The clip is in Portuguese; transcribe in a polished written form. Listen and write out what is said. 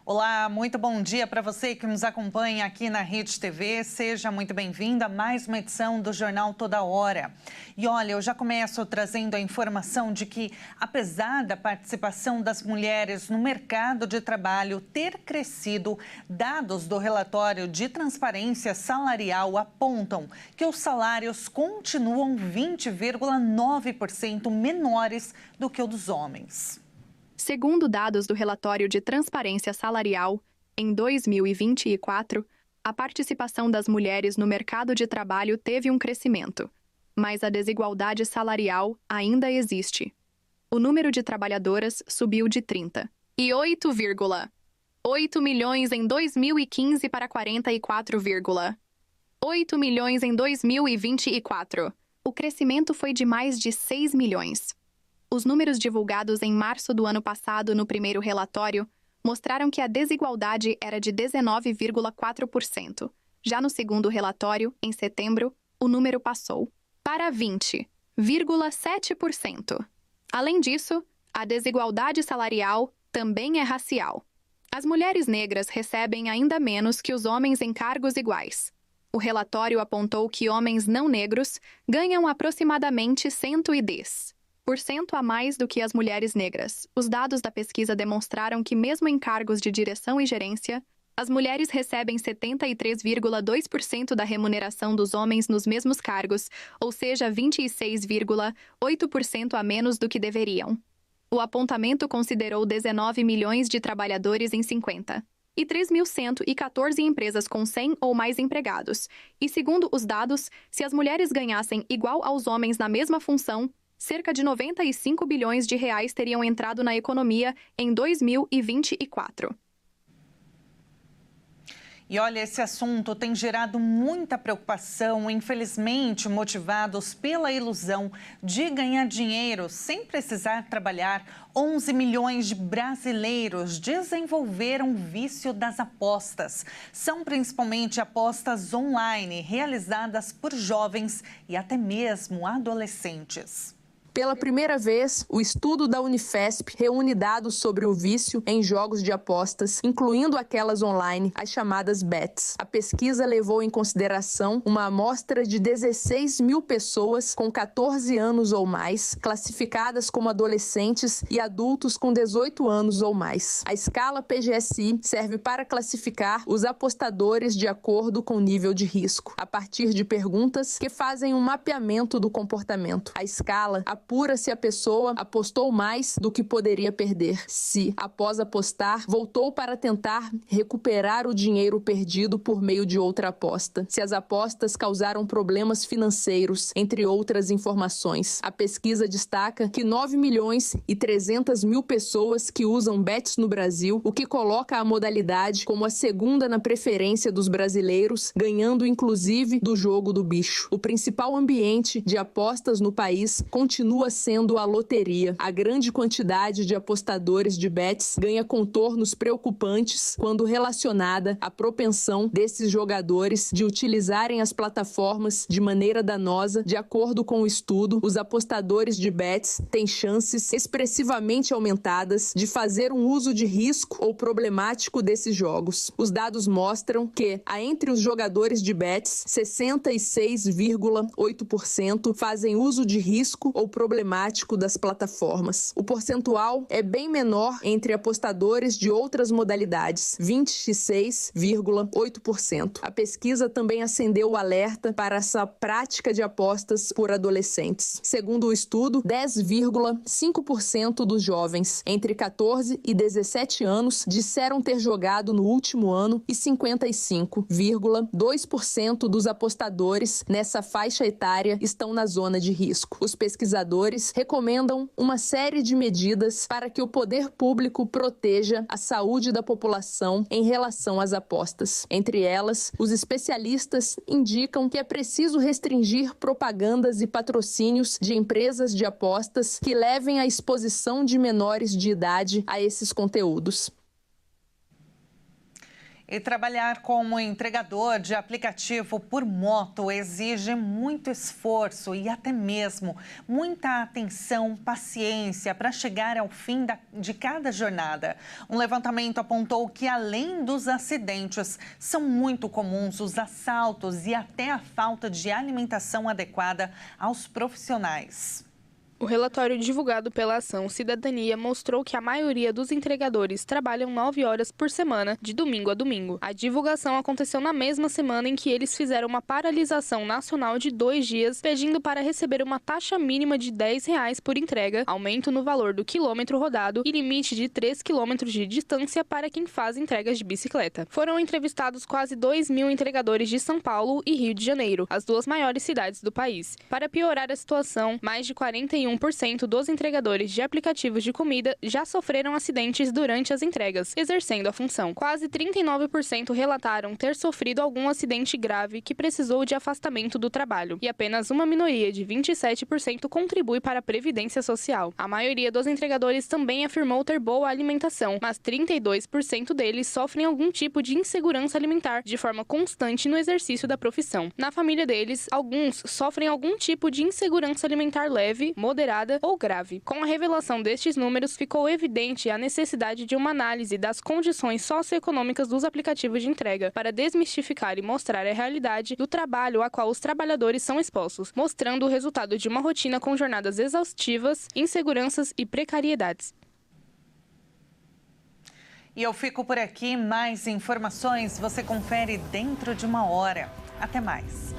Olá, muito bom dia para você que nos acompanha aqui na Rede TV. Seja muito bem-vinda a mais uma edição do Jornal Toda Hora. E olha, eu já começo trazendo a informação de que, apesar da participação das mulheres no mercado de trabalho ter crescido, dados do relatório de transparência salarial apontam que os salários continuam 20,9% menores do que o dos homens. Segundo dados do relatório de transparência salarial, em 2024, a participação das mulheres no mercado de trabalho teve um crescimento, mas a desigualdade salarial ainda existe. O número de trabalhadoras subiu de 38,8 milhões em 2015 para 44,8 milhões em 2024. O crescimento foi de mais de 6 milhões. Os números divulgados em março do ano passado no primeiro relatório mostraram que a desigualdade era de 19,4%. Já no segundo relatório, em setembro, o número passou para 20,7%. Além disso, a desigualdade salarial também é racial. As mulheres negras recebem ainda menos que os homens em cargos iguais. O relatório apontou que homens não negros ganham aproximadamente 110% a mais do que as mulheres negras. Os dados da pesquisa demonstraram que, mesmo em cargos de direção e gerência, as mulheres recebem 73,2% da remuneração dos homens nos mesmos cargos, ou seja, 26,8% a menos do que deveriam. O apontamento considerou 19 milhões de trabalhadores em 53.114 empresas com 100 ou mais empregados. E, segundo os dados, se as mulheres ganhassem igual aos homens na mesma função, cerca de 95 bilhões de reais teriam entrado na economia em 2024. E olha, esse assunto tem gerado muita preocupação, infelizmente motivados pela ilusão de ganhar dinheiro sem precisar trabalhar. 11 milhões de brasileiros desenvolveram o vício das apostas. São principalmente apostas online, realizadas por jovens e até mesmo adolescentes. Pela primeira vez, o estudo da Unifesp reúne dados sobre o vício em jogos de apostas, incluindo aquelas online, as chamadas bets. A pesquisa levou em consideração uma amostra de 16 mil pessoas com 14 anos ou mais, classificadas como adolescentes e adultos com 18 anos ou mais. A escala PGSI serve para classificar os apostadores de acordo com o nível de risco, a partir de perguntas que fazem um mapeamento do comportamento. A escala apura se a pessoa apostou mais do que poderia perder, se, após apostar, voltou para tentar recuperar o dinheiro perdido por meio de outra aposta, se as apostas causaram problemas financeiros, entre outras informações. A pesquisa destaca que 9 milhões e 300 mil pessoas que usam bets no Brasil, o que coloca a modalidade como a segunda na preferência dos brasileiros, ganhando inclusive do jogo do bicho. O principal ambiente de apostas no país continua sendo a loteria. A grande quantidade de apostadores de bets ganha contornos preocupantes quando relacionada à propensão desses jogadores de utilizarem as plataformas de maneira danosa. De acordo com o estudo, os apostadores de bets têm chances expressivamente aumentadas de fazer um uso de risco ou problemático desses jogos. Os dados mostram que, entre os jogadores de bets, 66,8% fazem uso de risco ou problemático das plataformas. O percentual é bem menor entre apostadores de outras modalidades, 26,8%. A pesquisa também acendeu o alerta para essa prática de apostas por adolescentes. Segundo o estudo, 10,5% dos jovens entre 14 e 17 anos disseram ter jogado no último ano e 55,2% dos apostadores nessa faixa etária estão na zona de risco. Os pesquisadores recomendam uma série de medidas para que o poder público proteja a saúde da população em relação às apostas. Entre elas, os especialistas indicam que é preciso restringir propagandas e patrocínios de empresas de apostas que levem à exposição de menores de idade a esses conteúdos. E trabalhar como entregador de aplicativo por moto exige muito esforço e até mesmo muita atenção, paciência para chegar ao fim de cada jornada. Um levantamento apontou que, além dos acidentes, são muito comuns os assaltos e até a falta de alimentação adequada aos profissionais. O relatório divulgado pela Ação Cidadania mostrou que a maioria dos entregadores trabalham 9 horas por semana, de domingo a domingo. A divulgação aconteceu na mesma semana em que eles fizeram uma paralisação nacional de 2 dias, pedindo para receber uma taxa mínima de R$10 por entrega, aumento no valor do quilômetro rodado e limite de 3 quilômetros de distância para quem faz entregas de bicicleta. Foram entrevistados quase 2.000 entregadores de São Paulo e Rio de Janeiro, as duas maiores cidades do país. Para piorar a situação, mais de 41% dos entregadores de aplicativos de comida já sofreram acidentes durante as entregas, exercendo a função. Quase 39% relataram ter sofrido algum acidente grave que precisou de afastamento do trabalho, e apenas uma minoria de 27% contribui para a Previdência Social. A maioria dos entregadores também afirmou ter boa alimentação, mas 32% deles sofrem algum tipo de insegurança alimentar de forma constante no exercício da profissão. Na família deles, alguns sofrem algum tipo de insegurança alimentar leve, moderada ou grave. Com a revelação destes números, ficou evidente a necessidade de uma análise das condições socioeconômicas dos aplicativos de entrega para desmistificar e mostrar a realidade do trabalho a qual os trabalhadores são expostos, mostrando o resultado de uma rotina com jornadas exaustivas, inseguranças e precariedades. E eu fico por aqui. Mais informações você confere dentro de uma hora. Até mais.